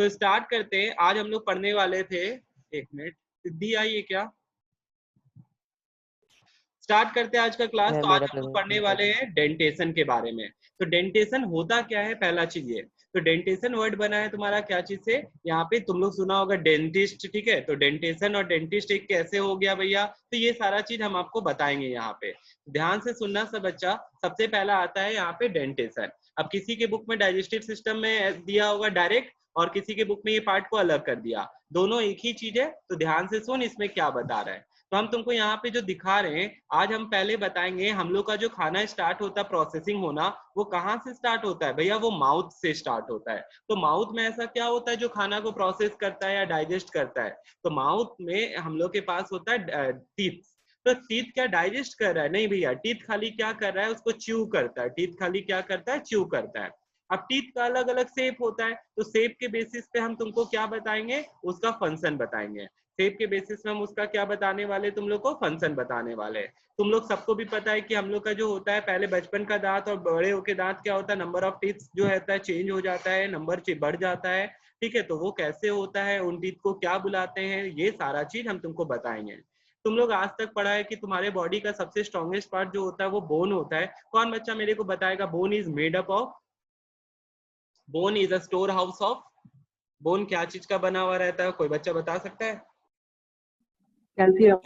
तो स्टार्ट करते हैं। आज हम लोग पढ़ने वाले थे, एक मिनट, सिद्धि आई है क्या? स्टार्ट करते हैं आज का क्लास। तो आज मेरा हम लोग पढ़ने वाले हैं डेंटेशन के बारे में। तो डेंटेशन होता क्या है, पहला चीज ये। तो डेंटेशन वर्ड बना है तुम्हारा क्या चीज से, यहाँ पे तुम लोग सुना होगा डेंटिस्ट, ठीक है। तो डेंटेशन और डेंटिस्ट एक कैसे हो गया भैया, तो ये सारा चीज हम आपको बताएंगे यहाँ पे। ध्यान से सुनना सब बच्चा। सबसे पहला आता है यहाँ पे डेंटेशन। अब किसी के बुक में डाइजेस्टिव सिस्टम में दिया होगा डायरेक्ट, और किसी के बुक में ये पार्ट को अलग कर दिया। दोनों एक ही चीज है, तो ध्यान से सुन इसमें क्या बता रहा है। तो हम तुमको यहाँ पे जो दिखा रहे हैं, आज हम पहले बताएंगे हम लोग का जो खाना स्टार्ट होता है प्रोसेसिंग होना, वो कहाँ से स्टार्ट होता है भैया, वो माउथ से स्टार्ट होता है। तो माउथ में ऐसा क्या होता है जो खाना को प्रोसेस करता है या डाइजेस्ट करता है, तो माउथ में हम लोग के पास होता है टीथ। तो टीथ क्या डाइजेस्ट कर रहा है? नहीं भैया, टीथ खाली क्या कर रहा है, उसको च्यू करता है। टीथ खाली क्या करता है, च्यू करता है। अब टीथ का अलग अलग शेप होता है, तो शेप के बेसिस पे हम तुमको क्या बताएंगे, उसका फंक्शन बताएंगे। शेप के बेसिस में हम उसका क्या बताने वाले, तुम लोग को फंक्शन बताने वाले। तुम लोग सबको भी पता है कि हम लोग का जो होता है पहले बचपन का दांत और बड़े होके दांत क्या होता है, नंबर ऑफ टीथ जो रहता है चेंज हो जाता है, नंबर बढ़ जाता है, ठीक है। तो वो कैसे होता है, उन टीथ को क्या बुलाते हैं, ये सारा चीज हम तुमको बताएंगे। तुम लोग आज तक पढ़ा है कि तुम्हारे बॉडी का सबसे स्ट्रॉन्गेस्ट पार्ट जो होता है वो बोन होता है। कौन बच्चा मेरे को बताएगा, bone is made up of, bone is a store house of, bone क्या चीज का बना हुआ रहता है, कोई बच्चा बता सकता है? Calcium.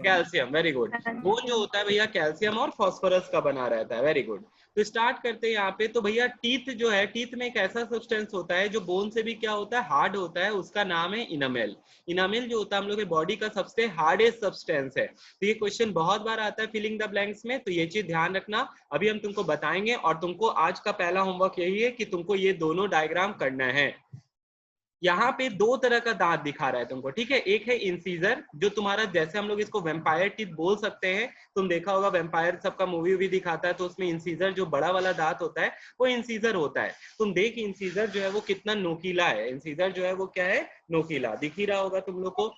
Calcium, very good. Bone जो होता है भैया कैल्शियम और फास्फोरस का बना रहता है, वेरी गुड। तो स्टार्ट करते हैं यहाँ पे। तो भैया टीथ जो है, टीथ में एक ऐसा सब्सटेंस होता है जो बोन से भी क्या होता है, हार्ड होता है, उसका नाम है इनामेल। इनामेल जो होता है हम लोग के बॉडी का सबसे हार्डेस्ट सब्सटेंस है। तो ये क्वेश्चन बहुत बार आता है फिलिंग द ब्लैंक्स में, तो ये चीज ध्यान रखना। अभी हम तुमको बताएंगे, और तुमको आज का पहला होमवर्क यही है कि तुमको ये दोनों डायग्राम करना है। यहाँ पे दो तरह का दांत दिखा रहा है तुमको, ठीक है। एक है इंसीजर, जो तुम्हारा जैसे हम लोग इसको वेम्पायर टीथ बोल सकते हैं। तुम देखा होगा वेम्पायर सबका मूवी भी दिखाता है, तो उसमें इंसीजर जो बड़ा वाला दांत होता है वो इंसीजर होता है। तुम देख इंसीजर जो है वो कितना नोकीला है, इंसीजर जो है वो क्या है, नोकीला दिख ही रहा होगा तुम लोग को।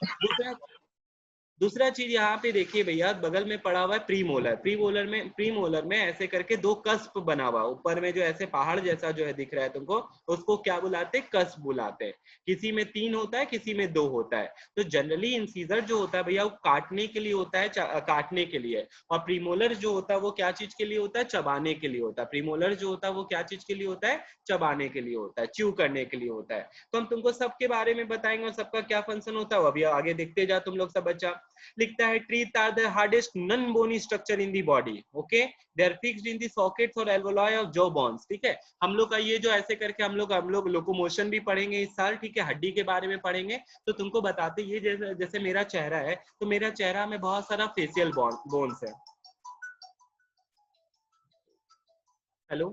दूसरा चीज यहाँ पे देखिए भैया, बगल में पड़ा हुआ है प्रीमोलर। प्रीमोलर में ऐसे करके दो कस्प बना हुआ, ऊपर में जो ऐसे पहाड़ जैसा जो है दिख रहा है तुमको, उसको क्या बुलाते हैं, कस्प बुलाते हैं। किसी में 3 होता है, किसी में 2 होता है। तो जनरली इंसीजर जो होता है भैया वो काटने के लिए होता है, काटने के लिए। और प्रीमोलर जो होता है वो क्या चीज के लिए होता है, चबाने के लिए होता है। प्रीमोलर जो होता है वो क्या चीज के लिए होता है, चबाने के लिए होता है, च्यू करने के लिए होता है। तो हम तुमको सबके बारे में बताएंगे और सबका क्या फंक्शन होता है, अभी आगे देखते जा तुम लोग सब बच्चा। लिखता है teeth are the hardest non bony structure in the body, okay, they are fixed in the sockets और एल्वोलाई ऑफ जॉ बोन्स, ठीक है। हम लोग का ये जो ऐसे करके हम लोग लोकोमोशन भी पढ़ेंगे इस साल, ठीक है, हड्डी के बारे में पढ़ेंगे। तो तुमको बताते ये जैसे जैसे मेरा चेहरा है, तो मेरा चेहरा में बहुत सारा फेशियल बोन्स है। हेलो,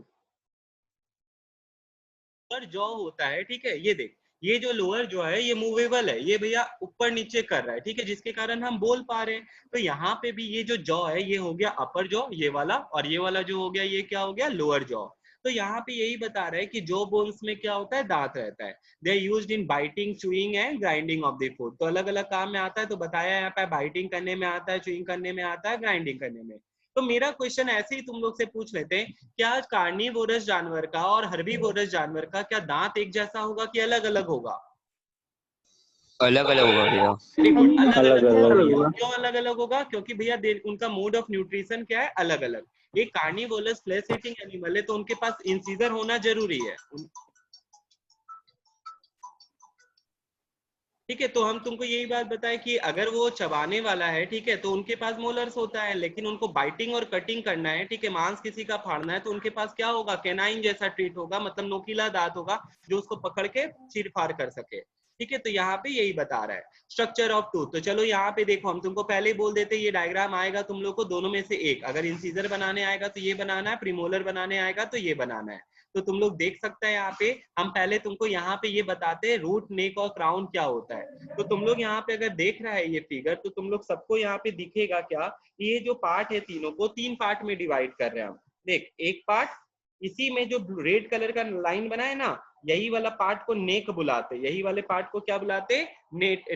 पर जॉ होता है, ठीक है, ये देख, ये जो लोअर जो है ये मूवेबल है, ये भैया ऊपर नीचे कर रहा है, ठीक है, जिसके कारण हम बोल पा रहे हैं। तो यहाँ पे भी ये जो जॉ है ये हो गया अपर जॉ, ये वाला, और ये वाला जो हो गया ये क्या हो गया, लोअर जॉ। तो यहाँ पे यही बता रहा है कि जॉ बोन्स में क्या होता है, दांत रहता है। They are used in biting, chewing and grinding of the food. तो अलग अलग काम में आता है, तो बताया यहाँ पे बाइटिंग करने में आता है, चुइंग करने में आता है, ग्राइंडिंग करने में। तो मेरा क्वेश्चन ऐसे ही तुम लोग से पूछ लेते हैं, क्या कार्निवोरस जानवर का और हर्बीवोरस जानवर का क्या दांत एक जैसा होगा कि अलग अलग होगा? अलग अलग होगा भैया। वेरी गुड, अलग अलग अलग होगा अलग भैया। होगा। क्यों अलग अलग होगा, क्योंकि भैया उनका मोड ऑफ न्यूट्रिशन क्या है, अलग अलग। ये कार्निवोरस फ्लैश ईटिंग एनिमल है, तो उनके पास इंसीजर होना जरूरी है, ठीक है। तो हम तुमको यही बात बताए कि अगर वो चबाने वाला है, ठीक है, तो उनके पास मोलर्स होता है, लेकिन उनको बाइटिंग और कटिंग करना है, ठीक है, मांस किसी का फाड़ना है, तो उनके पास क्या होगा, कैनाइन जैसा ट्रीट होगा, मतलब नोकीला दांत होगा जो उसको पकड़ के चीर फाड़ कर सके, ठीक है। तो यहाँ पे यही बता रहा है स्ट्रक्चर ऑफ टूथ। तो चलो यहाँ पे देखो, हम तुमको पहले ही बोल देते ये डायग्राम आएगा तुम लोग को दोनों में से एक, अगर इंसीजर बनाने आएगा तो ये बनाना है, प्रीमोलर बनाने आएगा तो ये बनाना है। तो तुम लोग देख सकते हैं यहाँ पे, हम पहले तुमको यहाँ पे ये बताते हैं रूट, नेक और क्राउन क्या होता है। तो तुम लोग यहाँ पे अगर देख रहा है ये फिगर, तो तुम लोग सबको यहाँ पे दिखेगा क्या, ये जो पार्ट है तीनों को 3 पार्ट में डिवाइड कर रहे हैं हम। देख, एक पार्ट, इसी में जो रेड कलर का लाइन बना है ना, यही वाला पार्ट को नेक बुलाते हैं, यही वाले पार्ट को क्या बुलाते हैं,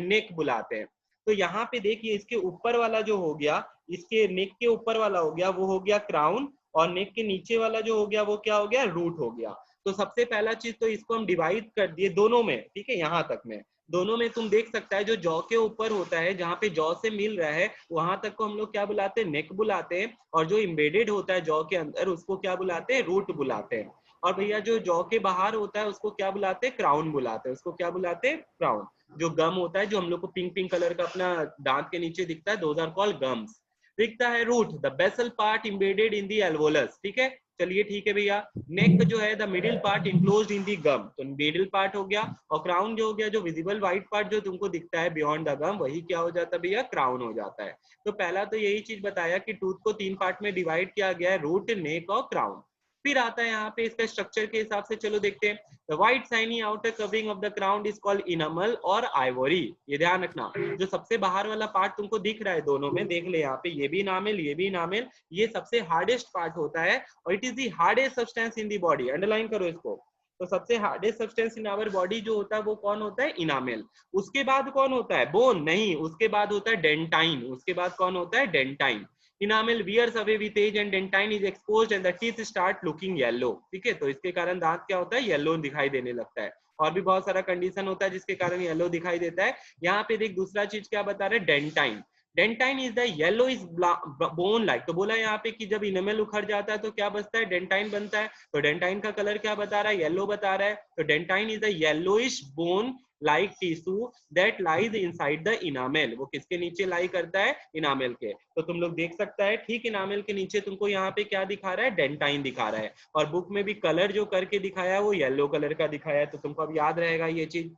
नेक बुलाते हैं। तो यहाँ पे देखिए, इसके ऊपर वाला जो हो गया, इसके नेक के ऊपर वाला हो गया, वो हो गया क्राउन, और नेक के नीचे वाला जो हो गया वो क्या हो गया, रूट हो गया। तो सबसे पहला चीज तो इसको हम डिवाइड कर दिए दोनों में, ठीक है, यहाँ तक में दोनों में तुम देख सकता है जो जॉ के ऊपर होता है, जहाँ पे जॉ से मिल रहा है वहां तक को हम लोग क्या बुलाते हैं, नेक बुलाते हैं, और जो इम्बेडेड होता है जॉ के अंदर उसको क्या बुलाते हैं, रूट बुलाते हैं। और भैया जो जॉ के बाहर होता है उसको क्या बुलाते हैं, क्राउन बुलाते हैं, उसको क्या बुलाते हैं, क्राउन। जो गम होता है, जो हम लोग को पिंक पिंक कलर का अपना दांत के नीचे दिखता है, दोज आर कॉल्ड गम्स। दिखता है root, the basal part embedded in the alveolus, ठीक है, चलिए ठीक है भैया। नेक जो है the middle part enclosed in the gum, तो मिडिल पार्ट हो गया, और क्राउन जो हो गया, जो विजिबल व्हाइट पार्ट जो तुमको दिखता है बियॉन्ड द गम, वही क्या हो जाता है भैया, क्राउन हो जाता है। तो पहला तो यही चीज बताया कि टूथ को 3 पार्ट में डिवाइड किया गया है, रूट, नेक और क्राउन। फिर आता है यहाँ पे इसका स्ट्रक्चर के हिसाब से, चलो देखते हैं। The white shiny outer covering of the crown is called enamel और ivory। ये ध्यान रखना, जो सबसे बाहर वाला पार्ट तुमको दिख रहा है दोनों में, देख ले यहाँ पे, ये भी इनामेल, ये भी इनामेल, ये सबसे हार्डेस्ट पार्ट होता है, और it is the hardest substance in the body. Underline करो इसको। तो सबसे hardest substance in our body जो होता है वो कौन होता है, इनामेल। उसके बाद कौन होता है, बोन नहीं, उसके बाद होता है डेंटाइन। उसके बाद कौन होता है, dentine. Enamel wears away with age and dentine is exposed and the teeth start looking yellow, ठीक है, तो इसके कारण दांत क्या होता है, येलो दिखाई देने लगता है। और भी बहुत सारा कंडीशन होता है जिसके कारण येलो दिखाई देता है। यहाँ पे देख दूसरा चीज क्या बता रहे हैं, dentine. Dentine is the yellow is bone like, तो बोला यहाँ पे कि जब इनेमल उखड़ जाता है तो क्या बचता है, डेंटाइन बनता है। तो डेंटाइन का कलर क्या बता रहा है, येलो बता रहा है। तो dentine is the yellowish bone like tissue that lies inside the enamel. वो किसके नीचे लाई करता है, इनामेल के। तो तुम लोग देख सकता है ठीक इनामेल के नीचे तुमको यहाँ पे क्या दिखा रहा है, डेंटाइन दिखा रहा है। और बुक में भी कलर जो करके दिखाया है वो येलो कलर का दिखाया है, तो तुमको अब याद रहेगा ये चीज।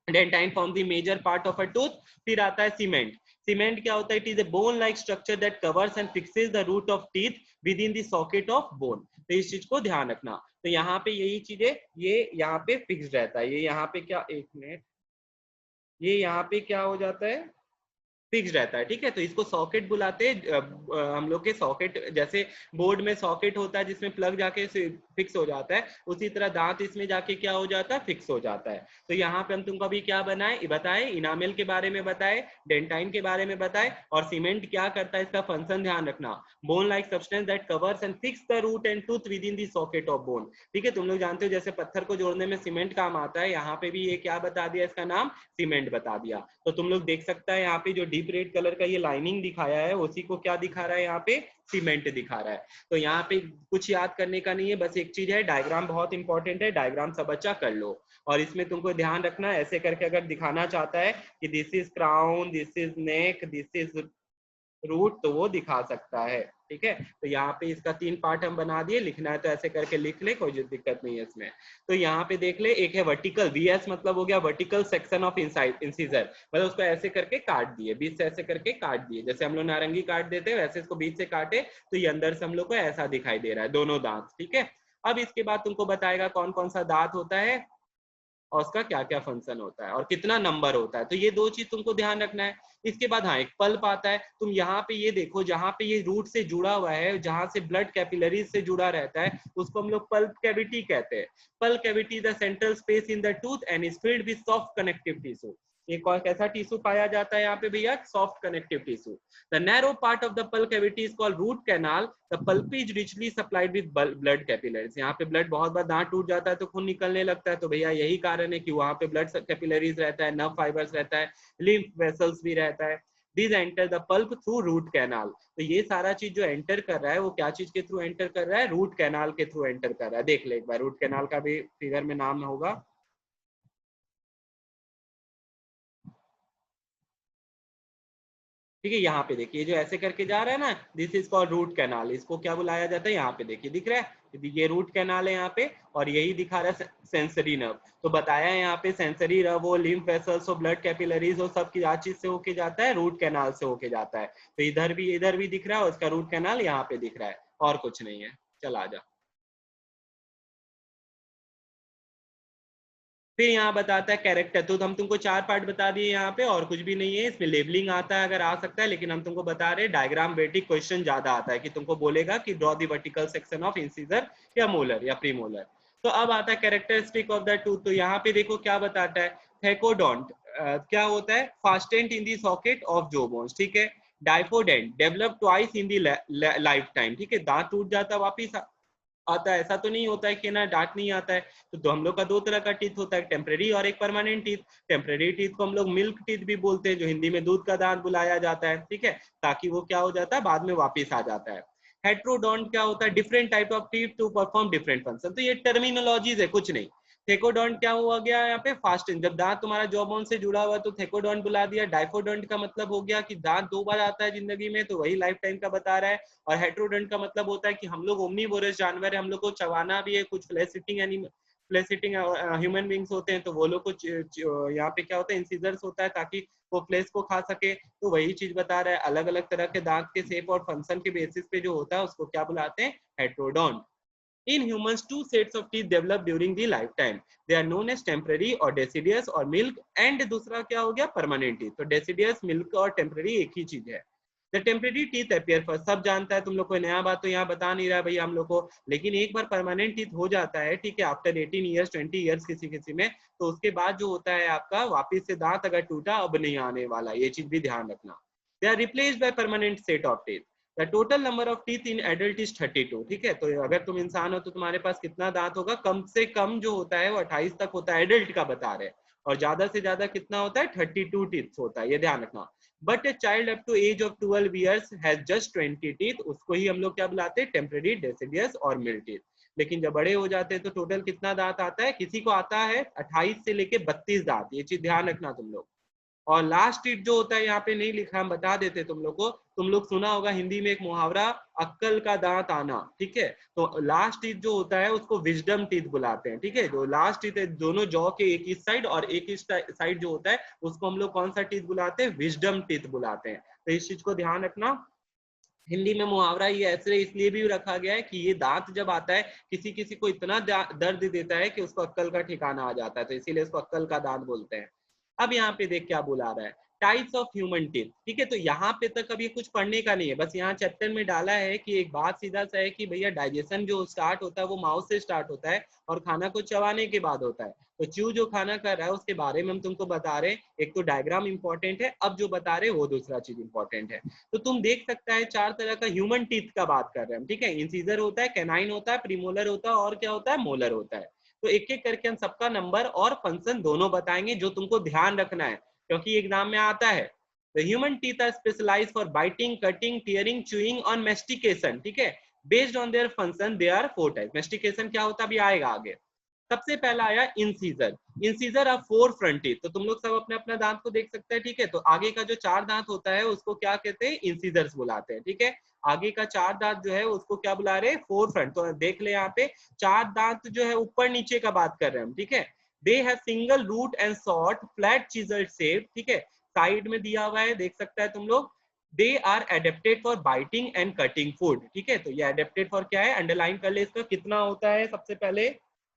Dentine form the major part of a tooth. फिर आता है सीमेंट। सीमेंट क्या होता है, it is a bone like structure that covers and fixes the root of teeth within the socket of bone. तो इस चीज को ध्यान रखना। तो यहाँ पे यही चीजें, ये यहाँ पे फिक्स रहता है, ये यहाँ पे क्या, एक मिनट, ये यहाँ पे क्या हो जाता है, फिक्स रहता है, ठीक है। तो इसको सॉकेट बुलाते हैं, हम लोग के सॉकेट, जैसे बोर्ड में सॉकेट होता है जिसमें प्लग जाके फिक्स हो जाता है, उसी तरह दांत इसमें जाके क्या हो जाता है, फिक्स हो जाता है। तो यहाँ पे हम तुमको अभी क्या बताए, इनामेल के बारे में बताए, डेंटाइन के बारे में बताए, और सीमेंट क्या करता है, इसका फंक्शन ध्यान रखना। Bone like substance that covers and fix the root and tooth within the socket of bone, ठीक है। तुम लोग जानते हो जैसे पत्थर को जोड़ने में सीमेंट काम आता है, यहाँ पे भी ये क्या बता दिया, इसका नाम सीमेंट बता दिया। तो तुम लोग देख सकता है यहाँ पे जो डीप रेड कलर का ये लाइनिंग दिखाया है, उसी को क्या दिखा रहा है, यहाँ पे सीमेंट दिखा रहा है। तो यहाँ पे कुछ याद करने का नहीं है, बस एक चीज है, डायग्राम बहुत इंपॉर्टेंट है, डायग्राम सब बच्चा कर लो। और इसमें तुमको ध्यान रखना, ऐसे करके अगर दिखाना चाहता है कि this is crown, this is neck, this is root, तो वो दिखा सकता है, ठीक है। तो यहाँ पे इसका 3 पार्ट हम बना दिए, लिखना है तो ऐसे करके लिख ले, कोई दिक्कत नहीं है इसमें। तो यहाँ पे देख ले, एक है वर्टिकल, वीएस मतलब हो गया वर्टिकल सेक्शन ऑफ इंसिजर, मतलब उसको ऐसे करके काट दिए, बीच से ऐसे करके काट दिए, जैसे हम लोग नारंगी काट देते हैं वैसे इसको बीच से काटे, तो ये अंदर से हम लोग को ऐसा दिखाई दे रहा है, दोनों दांत, ठीक है। अब इसके बाद तुमको बताएगा कौन कौन सा दांत होता है और उसका क्या क्या फंक्शन होता है और कितना नंबर होता है, तो ये 2 चीज तुमको ध्यान रखना है। इसके बाद हाँ, एक पल्प आता है। तुम यहाँ पे ये देखो, जहाँ पे ये रूट से जुड़ा हुआ है, जहाँ से ब्लड कैपिलरीज से जुड़ा रहता है, उसको हम लोग पल्प कैविटी कहते हैं। Pulp cavity the central space in the tooth and is filled with soft connective tissue. ये कैसा टिश्यू पाया जाता है यहाँ पे भैया, soft connective tissue. The narrow part of the pulp cavity is called root canal. The pulp is richly supplied with blood capillaries. यहाँ पे ब्लड, बहुत बार दांत टूट जाता है तो खून निकलने लगता है, तो भैया यही कारण है कि वहां पे ब्लड कैपिलरीज रहता है, नर्व फाइबर्स रहता है, लिम्फ वेसल्स भी रहता है। These enter the pulp through root canal। तो ये सारा चीज जो एंटर कर रहा है वो क्या चीज के थ्रू एंटर कर रहा है, रूट कैनाल के थ्रू एंटर कर रहा है। देख ले एक बार, रूट कैनाल का भी फिगर में नाम होगा, ठीक है। यहाँ पे देखिए जो ऐसे करके जा रहा है ना, this is called root canal, इसको क्या बुलाया जाता है, यहाँ पे देखिए दिख रहा है, ये रूट कैनाल है यहाँ पे, और यही दिखा रहा है सेंसरी नर्व। तो बताया है यहाँ पे सेंसरी नर्व, वो लिम्फ वेसल्स, वो ब्लड कैपिलरीज, वो सब की चीज से होके जाता है, रूट कैनाल से होके जाता है। तो इधर भी दिख रहा है, उसका रूट कैनाल यहाँ पे दिख रहा है, और कुछ नहीं है। चल आ जा। फिर यहाँ बताता है कैरेक्टर। तो हम तुमको 4 पार्ट बता दिए यहाँ पे, और कुछ भी नहीं है इसमें। लेबलिंग आता है अगर आ सकता है, लेकिन हम तुमको बता रहे डायग्राम बेटिक क्वेश्चन ज्यादा आता है कि तुमको बोलेगा कि draw the vertical section of incisor या मोलर या प्रीमोलर। तो अब आता है कैरेक्टरिस्टिक ऑफ द टूथ। तो यहाँ पे देखो क्या बताता है, थेकोडोंट क्या होता है, fastened in the socket of jaw bones, ठीक है। Diphyodont develop twice in the lifetime, ठीक है, दांत टूट जाता वापिस आता है, ऐसा तो नहीं होता है कि ना दांत नहीं आता है। तो हम लोग का दो तरह का टीथ होता है, टेम्परेरी और एक परमानेंट टीथ। टेम्परेरी टीथ को हम लोग मिल्क टीथ भी बोलते हैं, जो हिंदी में दूध का दांत बुलाया जाता है, ठीक है, ताकि वो क्या हो जाता है, बाद में वापिस आ जाता है। हेट्रोडोंट क्या होता है, different type of teeth to perform different function. तो ये टर्मिनोलॉजीज है, कुछ नहीं। थेकोडोंट क्या हुआ गया यहाँ पे, फास्टिंग, जब दांत तुम्हारा जॉ बोन से जुड़ा हुआ तो थेकोडोंट बुला दिया। डाइफोडोंट का मतलब हो गया कि दांत 2 बार आता है जिंदगी में, तो वही लाइफ टाइम का बता रहा है। और हेट्रोडोंट का मतलब होता है कि हम लोग ओमनीवोरस जानवर है, हम लोग को चबाना भी है, कुछ flesh eating animal, flesh eating human beings होते हैं, तो वो लोग कुछ यहाँ पे क्या होता है, इंसिजर्स होता है ताकि वो फ्लैश को खा सके। तो वही चीज बता रहा है, अलग अलग तरह के दांत के शेप और फंक्शन के बेसिस पे जो होता है उसको क्या बुलाते हैं, heterodont. In humans, two sets of teeth develop during the lifetime. They are known as temporary or deciduous or milk, and दूसरा क्या हो गया, permanent teeth। तो deciduous, milk और temporary एक ही चीज है। The temporary teeth appear first, सब जानता है, तुम लोग कोई नया बात तो यहाँ बता नहीं रहा भैया हम लोग को। लेकिन एक बार परमानेंट टीथ हो जाता है, ठीक है, आफ्टर 18 ईयर्स 20 ईयर्स किसी किसी में, तो उसके बाद जो होता है आपका वापिस से दांत अगर टूटा अब नहीं आने वाला, ये चीज भी ध्यान रखना। They are replaced by permanent set of teeth. The total number of teeth in adult is 32, ठीक है। तो अगर तुम इंसान हो तो तुम्हारे पास कितना दांत होगा, कम से कम जो होता है वो 28 तक होता है, एडल्ट का बता रहे हैं, और ज्यादा से ज्यादा कितना होता है, 32 टीथ होता है, ये ध्यान रखना। But a child up to age of 12 years has just 20 teeth, उसको ही हम लोग क्या बुलाते हैं, टेम्परेरी, डेसिडियस और मिल टीथ। लेकिन जब बड़े हो जाते हैं तो टोटल कितना दांत आता है, किसी को आता है 28 से लेके 32 दांत, ये चीज ध्यान रखना तुम लोग। और लास्ट टीथ जो होता है यहाँ पे नहीं लिखा, हम बता देते तुम लोग को। तुम लोग सुना होगा हिंदी में एक मुहावरा, अक्कल का दांत आना, ठीक है। तो लास्ट टीथ जो होता है उसको विजडम टीथ बुलाते हैं, ठीक है। जो लास्ट टीथ है दोनों जॉ के एक इस साइड और एक इस साइड जो होता है उसको हम लोग कौन सा टीथ बुलाते हैं, विजडम टीथ बुलाते हैं। तो इस चीज को ध्यान रखना। हिंदी में मुहावरा ये ऐसे इसलिए भी रखा गया है कि ये दांत जब आता है किसी किसी को इतना दर्द देता है कि उसको अक्कल का ठिकाना आ जाता है, तो इसीलिए उसको अक्कल का दांत बोलते हैं। अब यहाँ पे देख क्या बुला रहा है, टाइप्स ऑफ ह्यूमन टीथ, ठीक है। तो यहाँ पे तक अभी कुछ पढ़ने का नहीं है, बस यहाँ चैप्टर में डाला है कि एक बात सीधा सा है कि भैया डाइजेशन जो स्टार्ट होता है वो माउथ से स्टार्ट होता है और खाना को चबाने के बाद होता है। तो च्यू जो खाना कर रहा है उसके बारे में हम तुमको बता रहे हैं, एक तो डायग्राम इंपॉर्टेंट है, अब जो बता रहे हैं वो दूसरा चीज इंपॉर्टेंट है। तो तुम देख सकता है 4 तरह का ह्यूमन टीथ का बात कर रहे हैं हम, ठीक है। इंसीजर होता है, कैनाइन होता है, प्रीमोलर होता है और क्या होता है, मोलर होता है। तो एक एक करके हम सबका नंबर और फंक्शन दोनों बताएंगे, जो तुमको ध्यान रखना है क्योंकि एग्जाम में आता है। The human teeth are specialized for biting, cutting, tearing, chewing on mastication, ठीक है। Based on their function, they are 4 types. Mastication क्या होता है अभी आएगा आगे। सबसे पहला आया incisor. Incisor of 4 front teeth, तो तुम लोग सब अपने अपना दांत को देख सकते हैं, ठीक है। तो आगे का जो 4 दांत होता है उसको क्या कहते हैं, इंसीजर्स बुलाते हैं, ठीक है। आगे का 4 दांत जो है उसको क्या बुला रहे हैं, 4 फ्रंट। तो देख ले यहाँ पे 4 दांत जो है ऊपर नीचे का बात कर रहे हैं हम, ठीक है। They have single root and short flat chiselled shape, ठीक है। साइड में दिया हुआ है, देख सकता है तुम लोग। They are adapted for biting and cutting food, ठीक है। तो ये एडेप्टेड फॉर क्या है, अंडरलाइन कर ले इसका, कितना होता है, सबसे पहले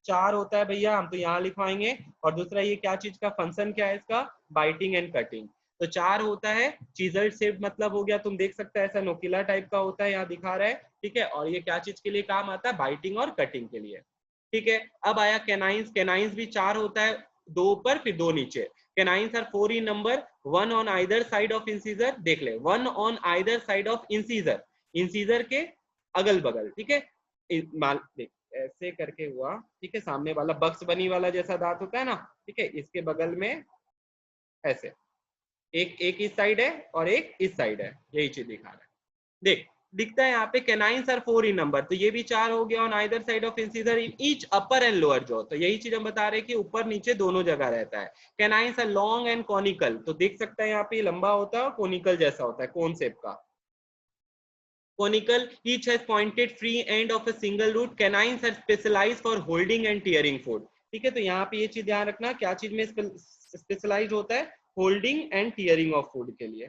4 होता है भैया, हम तो यहाँ लिखवाएंगे। और दूसरा ये क्या चीज का फंक्शन क्या है इसका, बाइटिंग एंड कटिंग। तो 4 होता है, चीजल शेप मतलब हो गया, तुम देख सकते हैं ऐसा नोकीला टाइप का होता है, यहाँ दिखा रहा है, ठीक है। और ये क्या चीज के लिए काम आता है, बाइटिंग और कटिंग के लिए, ठीक है। अब आया कैनाइंस। कैनाइंस भी 4 होता है, 2 ऊपर फिर 2 नीचे। Canines are 4 in number, 1 on either side of incisor, देख ले 1 on either side of incisor, incisor के अगल बगल, ठीक है। देख ऐसे करके हुआ, ठीक है, सामने वाला बक्स बनी वाला जैसा दांत होता है ना, ठीक है, इसके बगल में ऐसे एक इस साइड है और एक इस साइड है, यही चीज दिखा रहा है। देख दिखता है यहाँ पे कैनाइंस आर 4 इन नंबर, तो ये भी 4 हो गया on either side of incisor in each upper and lower jaw. तो यही चीज हम बता रहे हैं कि ऊपर नीचे दोनों जगह रहता है। Canines are long and conical, तो देख सकता है यहाँ पे लंबा होता है और कोनिकल जैसा होता है, कोन शेप का। Conical, each has pointed free end of a single root. Canines are specialized for holding and tearing food, ठीक है। तो यहाँ पे ये चीज ध्यान रखना, क्या चीज में स्पेशलाइज होता है, holding and tearing of food के लिए,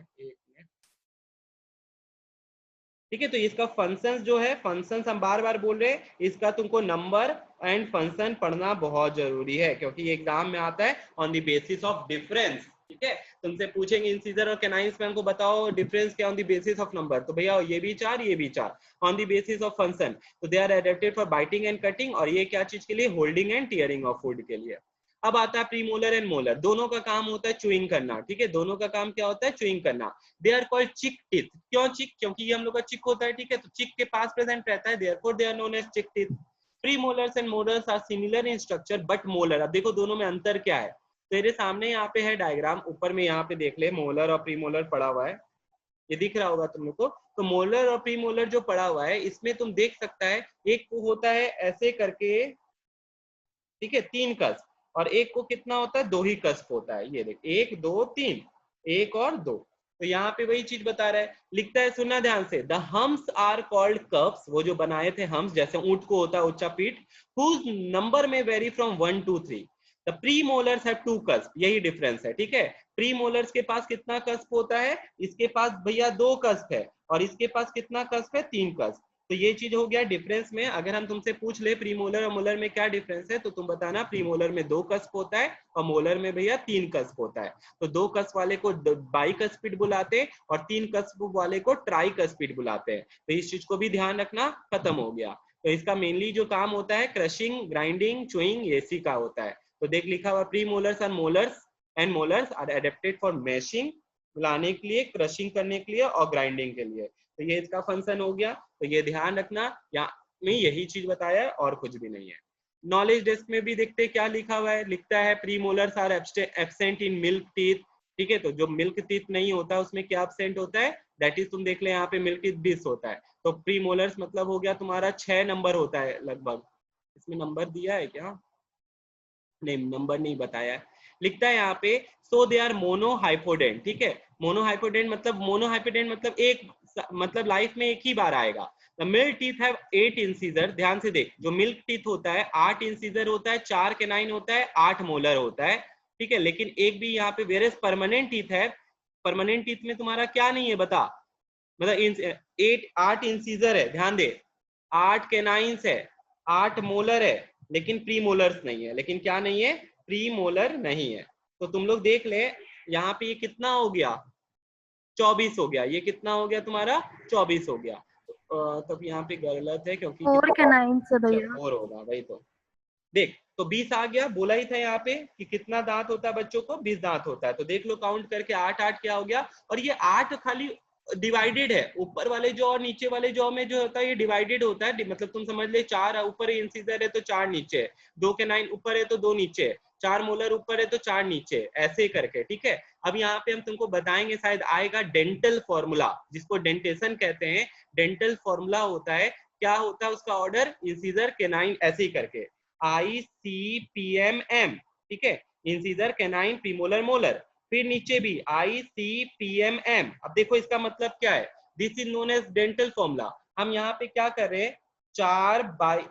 ठीक है। तो इसका फंक्शंस जो है, फंक्शंस हम बार बार बोल रहे हैं, इसका तुमको नंबर एंड फंक्शन पढ़ना बहुत जरूरी है क्योंकि एग्जाम में आता है on the basis of difference, ठीक है। तुमसे पूछेंगे इंसीजर और कैनाइंस में हमको बताओ डिफरेंस क्या on the basis of number, तो भैया ये भी 4 ये भी 4 on the basis of function. तो they are adapted for biting and cutting, और ये क्या चीज के लिए, holding and tearing of food के लिए। अब आता है प्रीमोलर एंड मोलर, दोनों का काम होता है चुइंग करना, ठीक है। दोनों का काम क्या होता है, चुइंग करना। दे आर कॉल्ड चिक टीथ, क्यों चिक, क्योंकि ये हम लोग का चिक होता है, ठीक है। तो चिक के पास प्रेजेंट रहता है, therefore they are known as cheek teeth. Premolars and molars are similar in structure but molar. अब देखो दोनों में अंतर क्या है, तेरे सामने यहाँ पे है डायग्राम, ऊपर में यहाँ पे देख ले मोलर और प्री मोलर पड़ा हुआ है, ये दिख रहा होगा तुम लोग को। तो मोलर और प्री मोलर जो पड़ा हुआ है इसमें तुम देख सकता है एक को होता है ऐसे करके, ठीक है, 3 कस्प, और एक को कितना होता है, 2 ही कस्प होता है। ये देख 1 2 3, 1 और 2। तो यहाँ पे वही चीज बता रहा है, लिखता है सुनना ध्यान से, the humps are called cusps, वो जो बनाए थे हम्स, जैसे ऊंट को होता है ऊंचा पीठ, हुज नंबर में very from 1 to 3। The pre molars have 2 cusp, यही डिफरेंस है, ठीक है। प्री मोलर्स के पास कितना कस्प होता है, इसके पास भैया 2 कस्प है, और इसके पास कितना कस्प है, 3 कस्प। तो ये चीज हो गया डिफरेंस में। अगर हम तुमसे पूछ ले प्रीमोलर और मोलर में क्या डिफरेंस है, तो तुम बताना प्रीमोलर में 2 कस्प होता है और मोलर में भैया 3 कस्प होता है। तो 2 कस्प वाले को बाइकस्पिड बुलाते हैं और 3 कस्प वाले को ट्राइकस्पिड बुलाते हैं। तो इस चीज को भी ध्यान रखना, खत्म हो गया। तो इसका मेनली जो काम होता है क्रशिंग, ग्राइंडिंग, चुइंग, एसी का होता है। तो देख लिखा हुआ premolars and molars are adapted for mashing, मिलाने के लिए, क्रशिंग करने के लिए और ग्राइंडिंग के लिए। तो ये इसका फंक्शन हो गया। तो ये ध्यान रखना, या में यही चीज बताया है और कुछ भी नहीं है। नॉलेज डेस्क में भी देखते क्या लिखा हुआ है, लिखता है premolars are absent in milk teeth, ठीक है। तो जो मिल्क टीथ नहीं होता उसमें क्या एब्सेंट होता है, दैट इज तुम देख ले यहाँ पे मिल्क टीथ 20 होता है। तो प्रीमोलर्स मतलब हो गया तुम्हारा 6 नंबर होता है लगभग। इसमें नंबर दिया है क्या, नहीं नंबर नहीं बताया है। लिखता है यहाँ पे सो दे आर मोनोहाइपोडेंट, ठीक है। मोनोहाइपोडेंट मतलब एक, मतलब लाइफ में एक ही बार आएगा। The milk teeth have 8 incisor, ध्यान से देख, जो मिल्क टीथ होता है 8 इंसीजर होता है, 4 केनाइन होता है, 8 मोलर होता है, ठीक है। लेकिन एक भी यहाँ पे वेरेस परमानेंट टीथ है, परमानेंट टीथ में तुम्हारा क्या नहीं है बता, मतलब 8 इंसीजर है, ध्यान दे, 8 केनाइंस है, 8 मोलर है, लेकिन प्री मोलर्स नहीं है। लेकिन क्या नहीं है, प्री मोलर नहीं है। तो तुम लोग देख ले यहाँ पे ये कितना हो गया, 24 हो गया। ये कितना हो गया तुम्हारा, 24 हो गया। तब यहाँ पे गलत है क्योंकि 4 के 9 से भैया 4 होगा, वही तो देख। तो 20 आ गया, बोला ही था यहाँ पे कि कितना दांत होता है बच्चों को, 20 दांत होता है। तो देख लो काउंट करके 8 8 क्या हो गया। और ये 8 खाली डिवाइडेड है, ऊपर वाले जॉ और नीचे वाले जॉ में जो होता है ये डिवाइडेड होता है। मतलब तुम समझ ले 4 ऊपर इंसीजर है तो 4 नीचे है, 2 के 9 ऊपर है तो 2 नीचे है, 4 मोलर ऊपर है तो 4 नीचे, ऐसे करके, ठीक है। अब यहाँ पे हम तुमको बताएंगे, शायद आएगा डेंटल फॉर्मूला, जिसको डेंटेशन कहते हैं। डेंटल फॉर्मूला होता है, क्या होता है उसका ऑर्डर, इंसीजर केनाइन ऐसे ही करके, ICPMM, ठीक है। इंसीजर केनाइन प्रीमोलर मोलर, फिर नीचे भी ICPMM। अब देखो इसका मतलब क्या है, this is known as dental formula. हम यहाँ पे क्या कर रहे हैं, 4 बाई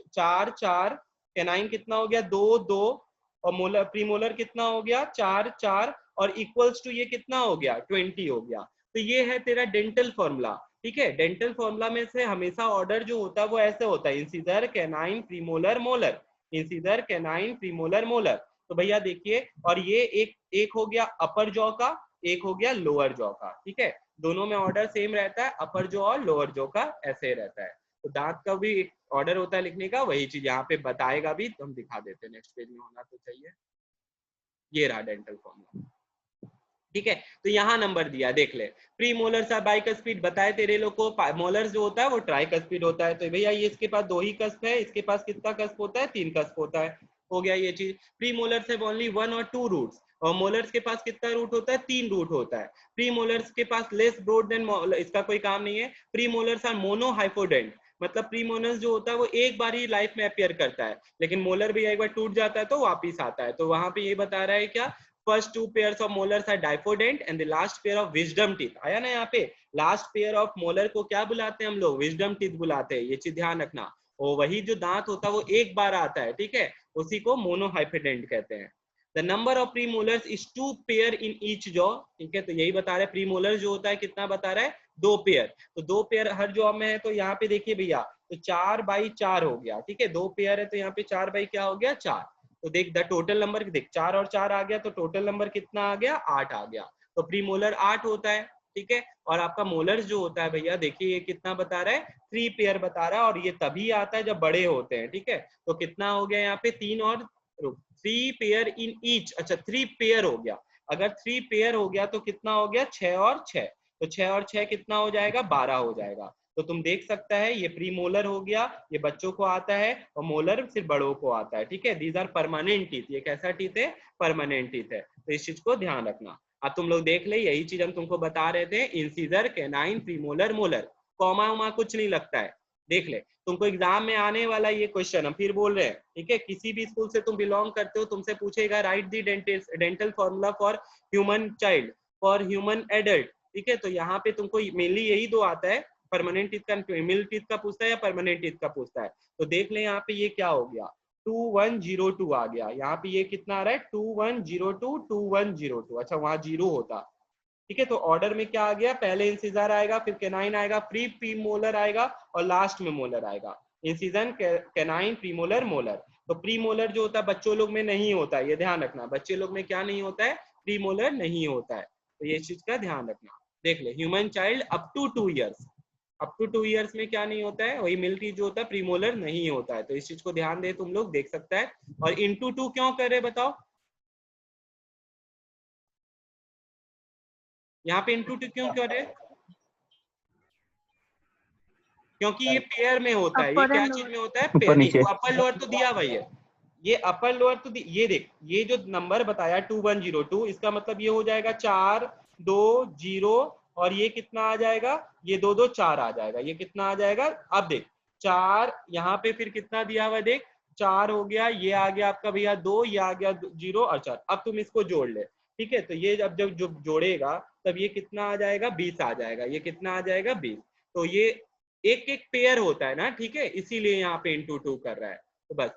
4 4, केनाइन कितना हो गया, 2 2, और मोलर प्रीमोलर कितना हो गया, 4 4, और इक्वल्स टू ये कितना हो गया, 20 हो गया। तो ये है तेरा डेंटल फॉर्मूला, ठीक है। डेंटल फॉर्मूला में से हमेशा ऑर्डर जो होता है वो ऐसे होता है, incisor canine premolar molar, incisor canine premolar molar. तो भैया देखिए, और ये एक हो गया अपर जॉ का, एक हो गया लोअर जॉ का, ठीक है। दोनों में ऑर्डर सेम रहता है, अपर जॉ और लोअर जॉ का ऐसे रहता है। तो दांत का भी एक ऑर्डर होता है लिखने का, वही चीज यहाँ पे बताएगा भी, तो हम दिखा देते हैं, नेक्स्ट पेज में होना तो चाहिए। ये रहा डेंटल फॉर्मूला, ठीक है। तो यहाँ नंबर दिया, देख ले, प्री मोलर्स आर बाइकस्पिड, बताए तेरे लोग को। मोलर्स जो होता है वो ट्राइकस्पिड होता है। तो भैया ये इसके पास 2 ही कस्प है, इसके पास कितना कस्प होता है, 3 कस्प होता है। हो गया ये चीज। प्री मोलर्स हैव ओनली 1 और 2 रूट्स, और मोलर्स के पास कितना रूट होता है, 3 रूट होता है। प्री मोलर्स के पास लेस ब्रॉड देन, इसका कोई काम नहीं है। प्री मोलर्स आर मोनोहाइपोडेंट, मतलब प्री मोलर्स जो होता है वो एक बार ही लाइफ में अपीयर करता है, लेकिन मोलर भी एक बार टूट जाता है तो वापिस आता है। तो वहां पे ये बता रहा है क्या, first 2 pairs of molars are dipodent and the last pair of wisdom teeth। आया ना यहाँ पे, लास्ट पेयर ऑफ मोलर को क्या बुलाते हैं हम लोग, विजडम टीथ बुलाते हैं। ये चीज ध्यान रखना। और वही जो दांत होता है वो एक बार आता है, ठीक है, उसी को मोनोहाइपोडेंट कहते हैं। The number of premolars is 2 pair in each jaw, ठीक है। तो यही बता रहा है, प्रीमोलर जो होता है कितना बता रहा है, 2 पेयर। तो 2 पेयर हर जॉ में है। तो यहाँ पे देखिए भैया, तो 4 बाई 4 हो गया, ठीक है। 2 पेयर है तो यहाँ पे 4 बाई क्या हो गया, 4। तो देख द टोटल नंबर, देख 4 और 4 आ गया, तो टोटल नंबर कितना आ गया, 8 आ गया। तो प्रीमोलर 8 होता है, ठीक है। और आपका मोलर जो होता है भैया, देखिए ये कितना बता रहा है, 3 पेयर बता रहा है, और ये तभी आता है जब बड़े होते हैं, ठीक है। तो कितना हो गया यहाँ पे, 3 और 3 पेयर इन ईच, अच्छा 3 पेयर हो गया। अगर 3 पेयर हो गया तो कितना हो गया, 6 और 6, तो 6 और 6 कितना हो जाएगा, 12 हो जाएगा। तो तुम देख सकता है ये प्री मोलर हो गया, ये बच्चों को आता है, और मोलर सिर्फ बड़ों को आता है, ठीक है। दीज आर परमानेंट टीथ, ये कैसा टीथ है, परमानेंट टीथ है, तो इस चीज को ध्यान रखना। अब तुम लोग देख ले, यही चीज हम तुमको बता रहे थे, incisor, canine, premolar, molar, comma Uma कुछ नहीं लगता है। देख ले, तुमको एग्जाम में आने वाला ये क्वेश्चन हम फिर बोल रहे हैं, ठीक है। किसी भी स्कूल से तुम बिलोंग करते हो, तुमसे पूछेगा right the dental formula for human child, for human adult, ठीक है। तो यहाँ पे तुमको मेनली यही दो आता है, परमानेंट टीथ का, मिल टीथ का पूछता है या परमानेंट टीथ का पूछता है। तो देख ले यहाँ पे ये क्या हो गया, 2102 आ गया। यहाँ पे ये कितना आ रहा है, 2102, 2102। अच्छा, वहां जीरो होता, ठीक है। तो ऑर्डर में क्या आ गया, पहले इंसिजर आएगा, फिर कैनाइन आएगा, प्रीमोलर आएगा, और लास्ट में मोलर आएगा। Incision, canine, premolar, molar. तो प्रीमोलर जो होता है बच्चों लोग में नहीं होता है, ये ध्यान रखना, बच्चे लोग में क्या नहीं होता है, प्रीमोलर नहीं होता है, तो ये चीज का ध्यान रखना। देख ले, human child up to 2 years, up to 2 years में क्या नहीं होता है, वही मिल्क जो होता है प्रीमोलर नहीं होता है, तो इस चीज को ध्यान दे तुम लोग, देख सकता है। और इंटू 2 क्यों कर रहे बताओ, यहाँ पे इंटू 2 क्यों कर रहे, क्योंकि ये पेयर में होता है। ये क्या चीज में होता है, पेयर। देखो अपर लोअर तो दिया भाई है, ये अपर लोअर तो ये देख, ये जो नंबर बताया 2102, इसका मतलब ये हो जाएगा 4 2 0, और ये कितना आ जाएगा, ये 2 2 4 आ जाएगा, ये कितना आ जाएगा। अब देख 4 यहाँ पे फिर कितना दिया हुआ, देख 4 हो गया, ये आ गया आपका भैया 2, ये आ गया 0 और 4। अब तुम इसको जोड़ ले, ठीक है। तो ये जब जब जोड़ेगा तब ये कितना आ जाएगा, 20 आ जाएगा, ये कितना आ जाएगा, 20। तो ये एक एक पेयर होता है ना, ठीक है, इसीलिए यहाँ पे इंटू 2 कर रहा है, तो बस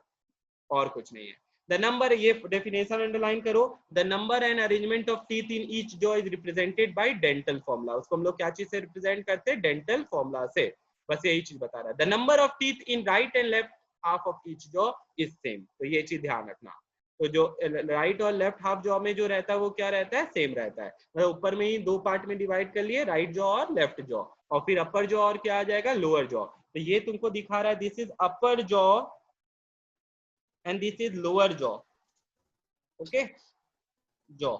और कुछ नहीं है। द नंबर, ये डेफिनेशन अंडरलाइन करो, the number and arrangement of teeth in each jaw is represented by dental formula. उसको हम लोग क्या चीज से रिप्रेजेंट करते हैं, डेंटल फॉर्मूला से, बस यही चीज बता रहा है। The number of teeth in right and left half of each jaw is same, तो ये चीज ध्यान रखना। तो जो राइट और लेफ्ट हाफ जॉ में जो रहता है वो क्या रहता है, सेम रहता है। मतलब ऊपर में ही 2 पार्ट में डिवाइड कर लिए, राइट जॉ और लेफ्ट जॉ, और फिर अपर जॉ और क्या आ जाएगा, लोअर जॉ। तो ये तुमको दिखा रहा है, this is upper jaw and this is lower jaw, okay, jaw.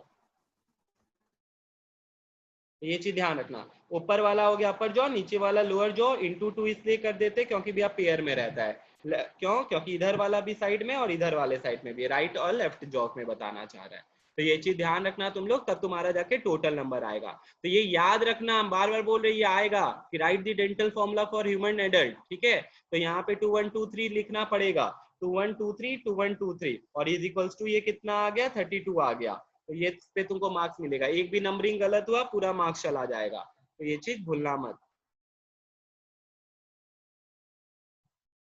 ये चीज ध्यान रखना, ऊपर वाला हो गया अपर जॉ, नीचे वाला लोअर जॉ। इंटू 2 इसलिए कर देते क्योंकि भैया पेयर में रहता है, क्यों, क्योंकि इधर वाला भी साइड में और इधर वाले साइड में भी, राइट और लेफ्ट जॉ में बताना चाह रहा है। तो ये चीज ध्यान रखना तुम लोग, तब तुम्हारा जाके टोटल नंबर आएगा। तो ये याद रखना, हम बार बार बोल रहे ये आएगा कि right the dental formula for human adult, ठीक है। तो यहाँ पे 2123 लिखना पड़ेगा, 2123 2123, और इज इक्वल्स टू ये कितना आ गया, 32 आ गया। तो ये पे तुमको मार्क्स मिलेगा, एक भी नंबरिंग गलत हुआ पूरा मार्क्स चला जाएगा, तो ये चीज भूलना मत,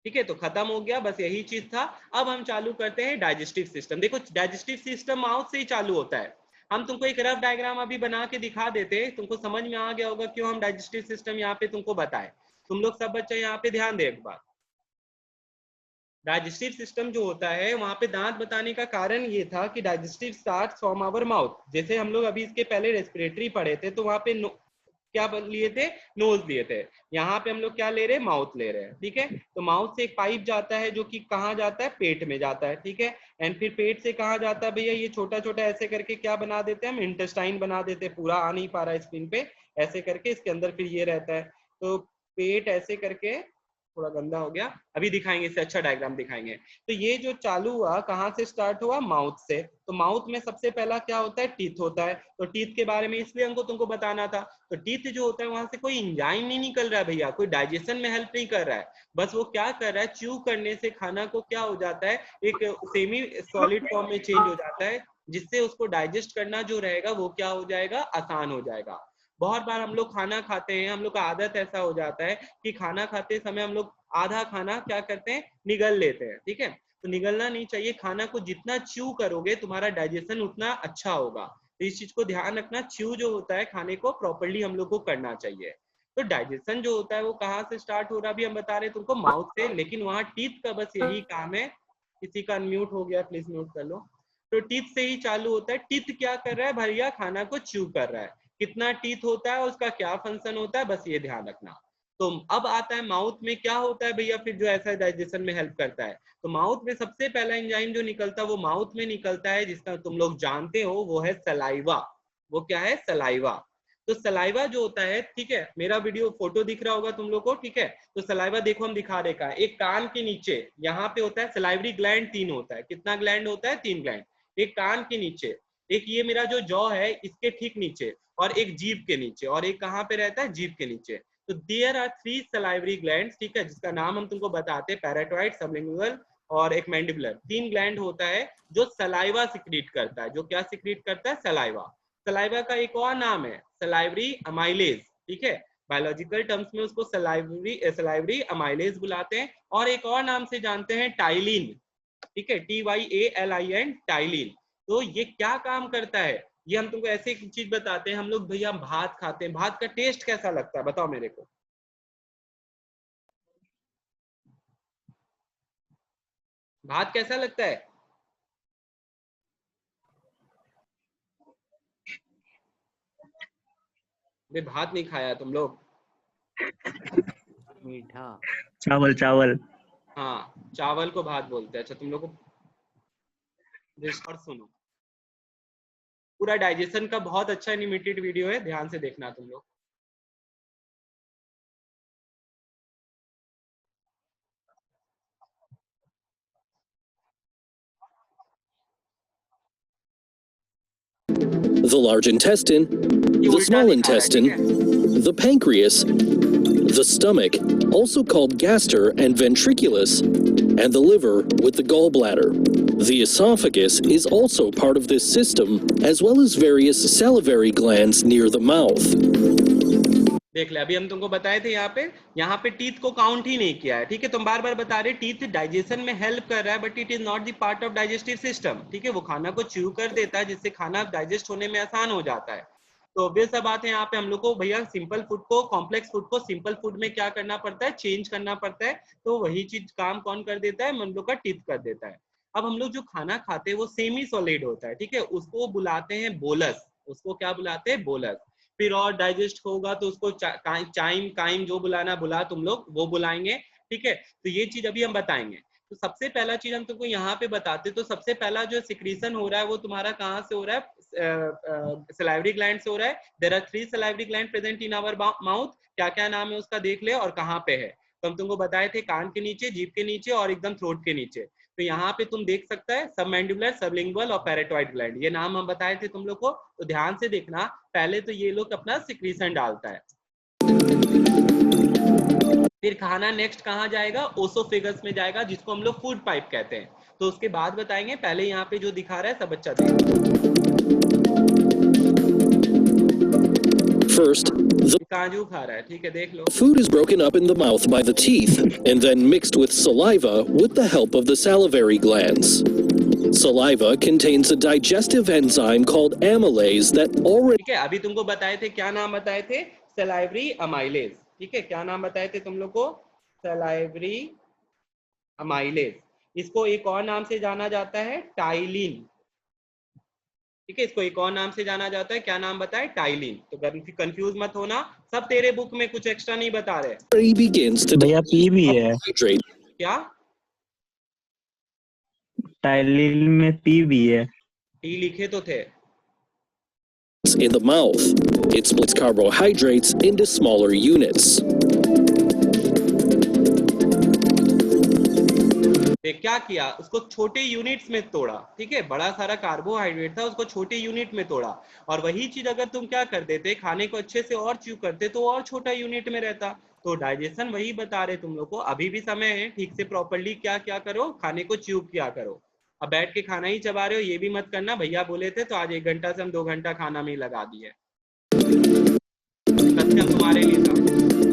ठीक है। तो खत्म हो गया, बस यही चीज था। अब हम चालू करते हैं डाइजेस्टिव सिस्टम। देखो डाइजेस्टिव सिस्टम माउथ से ही चालू होता है। हम तुमको एक रफ डायग्राम अभी बना के दिखा देते, तुमको समझ में आ गया होगा क्यों हम डाइजेस्टिव सिस्टम यहाँ पे तुमको बताए। तुम लोग सब बच्चे यहाँ पे ध्यान दे एक बार, डाइजेस्टिव सिस्टम जो होता है वहां पे दांत बताने का कारण ये था कि digestive starts from our mouth. जैसे हम लोग अभी इसके पहले रेस्पिरेटरी पढ़े थे, तो वहां पे क्या लिए थे, नोज लिए थे। यहाँ पे हम लोग क्या ले रहे हैं, माउथ ले रहे हैं, ठीक है। तो माउथ से एक पाइप जाता है जो कि कहाँ जाता है, पेट में जाता है, ठीक है। एंड फिर पेट से कहाँ जाता है भैया, ये छोटा छोटा ऐसे करके क्या बना देते हैं हम, इंटेस्टाइन बना देते हैं। पूरा आ नहीं पा रहा है स्क्रीन पे, ऐसे करके इसके अंदर फिर ये रहता है। तो पेट ऐसे करके, थोड़ा गंदा हो गया, अभी दिखाएंगे, इससे अच्छा डायग्राम दिखाएंगे। तो ये जो चालू हुआ कहाँ से स्टार्ट हुआ, माउथ से। तो माउथ में सबसे पहला क्या होता है, टीथ होता है। तो टीथ के बारे में इसलिए हमको तुमको बताना था। तो टीथ जो होता है वहां से कोई एंजाइम नहीं निकल रहा है भैया, कोई डाइजेशन में हेल्प नहीं कर रहा है, बस वो क्या कर रहा है, च्यू करने से खाना को क्या हो जाता है, एक सेमी सॉलिड फॉर्म में चेंज हो जाता है, जिससे उसको डाइजेस्ट करना जो रहेगा वो क्या हो जाएगा, आसान हो जाएगा। बहुत बार हम लोग खाना खाते हैं, हम लोग का आदत ऐसा हो जाता है कि खाना खाते समय हम लोग आधा खाना क्या करते हैं, निगल लेते हैं, ठीक है। तो निगलना नहीं चाहिए, खाना को जितना च्यू करोगे तुम्हारा डाइजेशन उतना अच्छा होगा। तो इस चीज को ध्यान रखना, च्यू जो होता है खाने को प्रॉपर्ली हम लोग को करना चाहिए। तो डाइजेशन जो होता है वो कहाँ से स्टार्ट हो रहा, भी हम बता रहे हैं तुमको, माउथ से। लेकिन वहां टीथ का बस यही काम है। किसी का अनम्यूट हो गया, प्लीज म्यूट कर लो। तो टीथ से ही चालू होता है। टीथ क्या कर रहा है भैया, खाना को च्यू कर रहा है। कितना टीथ होता है, उसका क्या फंक्शन होता है, बस ये ध्यान रखना। तो अब आता है माउथ में क्या होता है भैया, फिर जो ऐसा डाइजेशन में हेल्प करता है। तो माउथ में सबसे पहला एंजाइम जो निकलता है वो माउथ में निकलता है, जिसका तुम लोग जानते हो वो है सलाइवा। वो क्या है, सलाइवा। तो सलाइवा जो होता है, ठीक है, मेरा वीडियो फोटो दिख रहा होगा तुम लोग को, ठीक है, तो सलाइवा देखो हम दिखा रहे का, एक कान के नीचे यहाँ पे होता है सलाइवरी ग्लैंड, 3 होता है, कितना ग्लैंड होता है, 3 ग्लैंड, एक कान के नीचे, एक ये मेरा जो जॉ है इसके ठीक नीचे, और एक जीभ के नीचे, और एक कहाँ पे रहता है, जीभ के नीचे। तो देयर आर 3 सलाइवरी ग्लैंड्स, ठीक है, जिसका नाम हम तुमको बताते हैं, पैराटॉइड, सबलिंगुअल और एक मैंडिबुलर। 3 ग्लैंड होता है जो सलाइवा सिक्रीट करता है, जो क्या सिक्रीट करता है, सलाइवा। सलाइवा का एक और नाम है सलाइवरी अमाइलेज, ठीक है, बायोलॉजिकल टर्म्स में उसको सलाइवरी अमाइलेज बुलाते हैं, और एक और नाम से जानते हैं टाइलिन, ठीक है, TYALIN, टाइलिन। तो ये क्या काम करता है, ये हम तुमको ऐसे एक चीज बताते हैं, हम लोग भैया भात खाते हैं, भात का टेस्ट कैसा लगता है बताओ मेरे को, भात कैसा लगता है, भात नहीं खाया तुम लोग, मीठा। चावल चावल। हाँ चावल को भात बोलते हैं। अच्छा तुम लोग को और सुनो, पूरा डाइजेशन का बहुत अच्छा एनिमेटेड वीडियो है, ध्यान से देखना तुम लोग। The large intestine, the small intestine, the pancreas, the stomach, also called gaster and ventriculus, and the liver with the gallbladder. The esophagus is also part of this system, as well as various salivary glands near the mouth. देख ले, अभी हम तुमको बताए थे यहाँ पे teeth को काउंट ही नहीं किया है, ठीक है, तुम बार बार बता रहे टीथ डाइजेशन में हेल्प कर रहा है, but it is not the part of digestive system, ठीक है, वो खाना को च्यू कर देता है जिससे खाना डाइजेस्ट होने में आसान हो जाता है। तो ऑब्वियस सा बात है, यहाँ पे हम लोग को भैया सिंपल फूड को, कॉम्प्लेक्स फूड को सिंपल फूड में क्या करना पड़ता है, चेंज करना पड़ता है, तो वही चीज काम कौन कर देता है, हम लोग का टीथ कर देता है। अब हम लोग जो खाना खाते हैं वो सेमी सॉलिड होता है, ठीक है, उसको बुलाते हैं बोलस, उसको क्या बुलाते हैं, बोलस। फिर और डाइजेस्ट होगा तो उसको चाइम काइम जो बुलाना बुला तुम लोग, वो बुलाएंगे, ठीक है। तो ये चीज अभी हम बताएंगे। तो सबसे पहला चीज हम तुमको यहाँ पे बताते, तो सबसे पहला जो सिक्रीशन हो रहा है वो तुम्हारा कहाँ से हो रहा है, सलाइवरी ग्लैंड से हो रहा है। There are 3 salivary gland present in our mouth, क्या क्या नाम है उसका देख ले और कहाँ पे है। तो हम तुमको बताए थे कान के नीचे, जीभ के नीचे और एकदम थ्रोट के नीचे। तो यहाँ पे तुम देख सकता है सबमैंडिबुलर, सबलिंगुअल और पैराटॉइड ग्लैंड, ये नाम हम बताए थे तुम लोग को। तो ध्यान से देखना, पहले तो ये लोग अपना सिक्रीशन डालता है, फिर खाना नेक्स्ट कहाँ जाएगा, ओसोफेगस में जाएगा, जिसको हम लोग फूड पाइप कहते हैं। तो उसके बाद बताएंगे, पहले यहाँ पे जो दिखा रहा है सब अच्छा देखो। First, the काजू खा रहा है, ठीक है, देख लो। food is broken up in the mouth by the teeth and then mixed with saliva with the help of the salivary glands. Saliva contains a digestive enzyme called amylase that already... ठीक है, अभी तुमको बताए थे, क्या नाम बताए थे, सलाइवरी अमाइलेज, ठीक है, क्या नाम बताए थे तुम लोग को, सलाइवरी अमाइलेज। इसको एक और नाम से जाना जाता है, टाइलिन, ठीक है, इसको एक और नाम से जाना जाता है, क्या नाम बताए, टाइलिन। तो कंफ्यूज मत होना, सब तेरे बुक में कुछ एक्स्ट्रा नहीं बता रहे। begins to भैया पी भी है, hydrate क्या, टाइलिन में पी भी है। टी लिखे तो थे, in the mouth. It splits carbohydrates into smaller units. देख क्या किया, उसको छोटे यूनिट्स में तोड़ा, ठीक है, बड़ा सारा कार्बोहाइड्रेट था, उसको छोटे यूनिट में तोड़ा। और वही चीज अगर तुम क्या कर देते, खाने को अच्छे से और च्यू करते, तो और छोटा यूनिट में रहता। तो डाइजेशन वही बता रहे तुम लोग को, अभी भी समय है, ठीक से प्रॉपरली क्या क्या करो, खाने को च्यू किया करो। अब बैठ के खाना ही चबा रहे हो, ये भी मत करना, भैया बोले थे तो आज 1 घंटा से हम 2 घंटा खाना में लगा दिए, सत्यम तुम्हारे लिए था।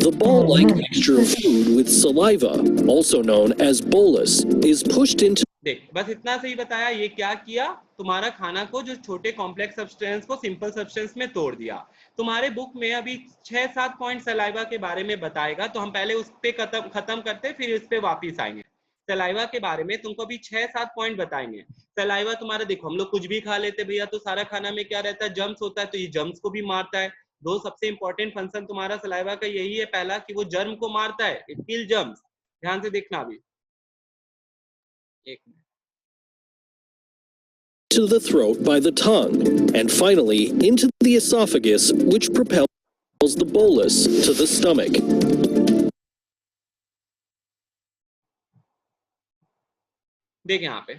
The ball-like mixture of food with saliva, also known as bolus, is pushed into... देख बस इतना सही बताया, ये क्या किया, तुम्हारा खाना को जो छोटे कॉम्प्लेक्स सब्सटेंस को सिंपल सब्सटेंस में तोड़ दिया। तुम्हारे बुक में अभी 6-7 पॉइंट सलाइवा के बारे में बताएगा, तो हम पहले उस पे खत्म करते, फिर इस पे वापिस आएंगे। सलाइवा के बारे में तुमको अभी 6-7 पॉइंट बताएंगे। सलाइवा तुम्हारा देखो, हम लोग कुछ भी खा लेते भैया, तो सारा खाना में क्या रहता है, जर्म्स होता है, तो ये जर्म्स को भी मारता है। दो सबसे इंपॉर्टेंट फंक्शन तुम्हारा सलाइवा का यही है, पहला कि वो जर्म को मारता है, इट किल जर्म्स। ध्यान से देखना, अभी एक minute, to the throat by the tongue, and finally into the esophagus, which propels the bolus to the stomach. देख यहाँ पे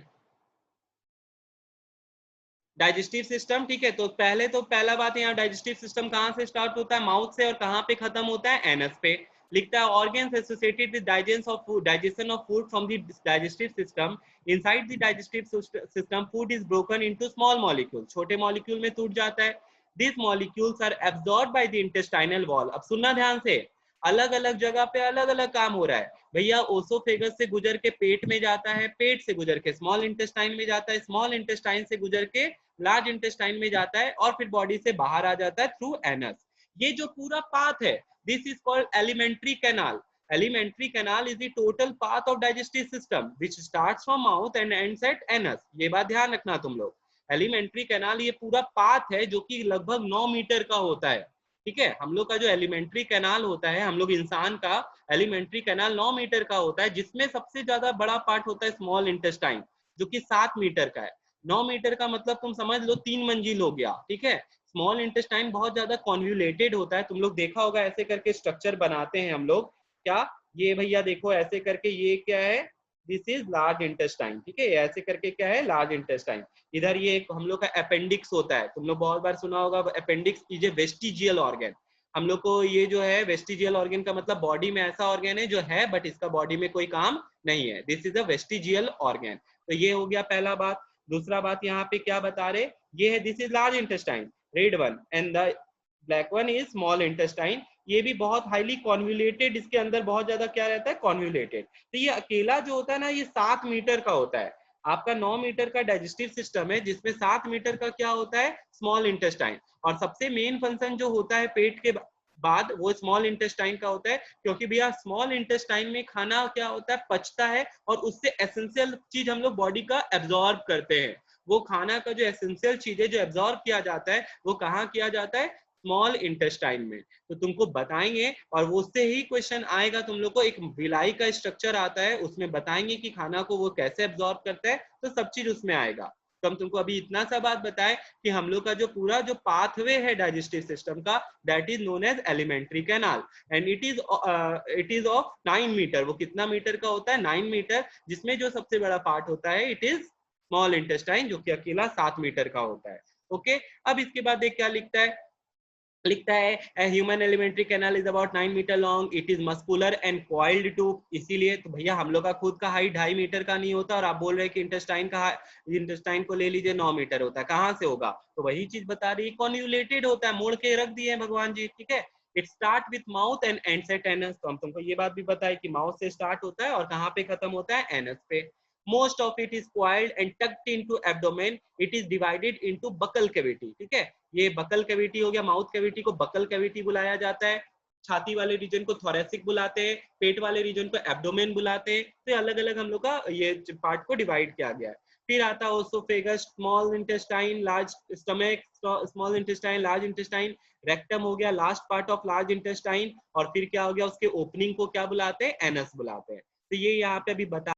डाइजेस्टिव सिस्टम, ठीक है। तो पहला बात यहाँ डाइजेस्टिव सिस्टम कहाँ से स्टार्ट होता है, माउथ से, और कहाँ पे खत्म होता है, एनस पे। लिखता है organs associated with digestion of food from the digestive system. Inside the digestive system food is broken into small molecule, छोटे मॉलिक्यूल में टूट जाता है। This molecules are absorbed by the intestinal wall. अब सुनना ध्यान से, अलग अलग जगह पे अलग अलग काम हो रहा है भैया। ओसोफेगस से गुजर के पेट में जाता है, पेट से गुजर के स्मॉल इंटेस्टाइन में जाता है, स्मॉल इंटेस्टाइन से गुजर के लार्ज इंटेस्टाइन में जाता है, और फिर बॉडी से बाहर आ जाता है थ्रू एनस। ये जो पूरा पाथ है, this is called alimentary canal. Alimentary canal is the total path of digestive system which starts from mouth and ends at anus. ये बात ध्यान रखना तुम लोग। एलिमेंट्री कैनाल ये पूरा पाथ है जो कि लगभग 9 मीटर का होता है, ठीक है। हम लोग का जो एलिमेंट्री कैनाल होता है, हम लोग इंसान का एलिमेंट्री कैनाल 9 मीटर का होता है, जिसमें सबसे ज्यादा बड़ा पार्ट होता है स्मॉल इंटेस्टाइन जो कि 7 मीटर का है। 9 मीटर का मतलब तुम समझ लो 3 मंजिल हो गया, ठीक है। स्मॉल इंटेस्टाइन बहुत ज्यादा कॉन्व्यूलेटेड होता है, तुम लोग देखा होगा ऐसे करके स्ट्रक्चर बनाते हैं हम लोग। क्या ये भैया देखो ऐसे करके, ये क्या है, दिस इज लार्ज इंटेस्टाइन, ठीक है। ऐसे करके क्या है, लार्ज इंटेस्टाइन। इधर ये हम लोग का अपेंडिक्स होता है, तुम लोग बहुत बार सुना होगा appendix is a vestigial organ. हम लोग को ये जो है वेस्टिजियल ऑर्गन का मतलब बॉडी में ऐसा ऑर्गन है जो है बट इसका बॉडी में कोई काम नहीं है, this is a vestigial organ. तो ये हो गया पहला बात। दूसरा बात यहाँ पे क्या बता रहे, ये है this is large intestine, red one, and the black one is small intestine. ये भी बहुत हाईली कॉन्व्यूलेटेड, इसके अंदर बहुत ज्यादा क्या रहता है, कॉन्व्यूलेटेड। तो ये अकेला जो होता है ना, ये 7 मीटर का होता है। आपका 9 मीटर का डाइजेस्टिव सिस्टम है, जिसमें 7 मीटर का क्या होता है, स्मॉल इंटेस्टाइन। और सबसे मेन फंक्शन जो होता है पेट के बाद वो स्मॉल इंटेस्टाइन का होता है, क्योंकि भैया स्मॉल इंटेस्टाइन में खाना क्या होता है, पचता है, और उससे एसेंशियल चीज हम लोग बॉडी का एब्जॉर्ब करते हैं। वो खाना का जो एसेंशियल चीज है जो एब्जॉर्ब किया जाता है, वो कहाँ किया जाता है, स्मॉल इंटेस्टाइन में। तो तुमको बताएंगे, और वो उससे ही क्वेश्चन आएगा तुम लोग को। एक विलाई का स्ट्रक्चर आता है, उसमें बताएंगे कि खाना को वो कैसे एब्जॉर्ब करता है, तो सब चीज उसमें आएगा। तो हम तुमको अभी इतना सा बात बताएं कि हम लोग का जो पूरा जो पाथवे है डाइजेस्टिव सिस्टम का, that is known as alimentary canal, and it is of 9 metre. वो कितना मीटर का होता है, 9 मीटर, जिसमें जो सबसे बड़ा पार्ट होता है इट इज स्मॉल इंटेस्टाइन, जो कि अकेला 7 मीटर का होता है। ओके, अब इसके बाद देख क्या लिखता है, लिखता है a human alimentary canal is about 9 metre long, it is muscular and coiled tube. इसीलिए तो भैया हम लोग का खुद का हाइट 2.5 मीटर का नहीं होता, और आप बोल रहे हैं कि इंटेस्टाइन को ले लीजिए 9 मीटर होता है, कहाँ से होगा। तो वही चीज बता रही है, कॉन्व्यूलेटेड होता है, मोड़ के रख दिए भगवान जी, ठीक है। It start with mouth and ends at anus. तो हम तुमको ये बात भी बताए कि माउथ से स्टार्ट होता है और कहाँ पे खत्म होता है, एनस पे। Most of it is coiled and tucked into abdomen. It is divided into buccal cavity, ठीक है। ये बकल कैविटी हो गया, माउथ कैविटी को बकल कैविटी बुलाया जाता है, छाती वाले रीजन को थोरेसिक बुलाते हैं, पेट वाले रीजन को एब्डोमेन बुलाते हैं। तो अलग अलग हम लोग का ये पार्ट को डिवाइड किया गया है। फिर आता है oesophagus, small intestine, large stomach, small intestine, large intestine, rectum हो गया last part of large intestine, और फिर क्या हो गया, उसके ओपनिंग को क्या बुलाते हैं, एनस बुलाते हैं। तो ये यहाँ पे अभी बता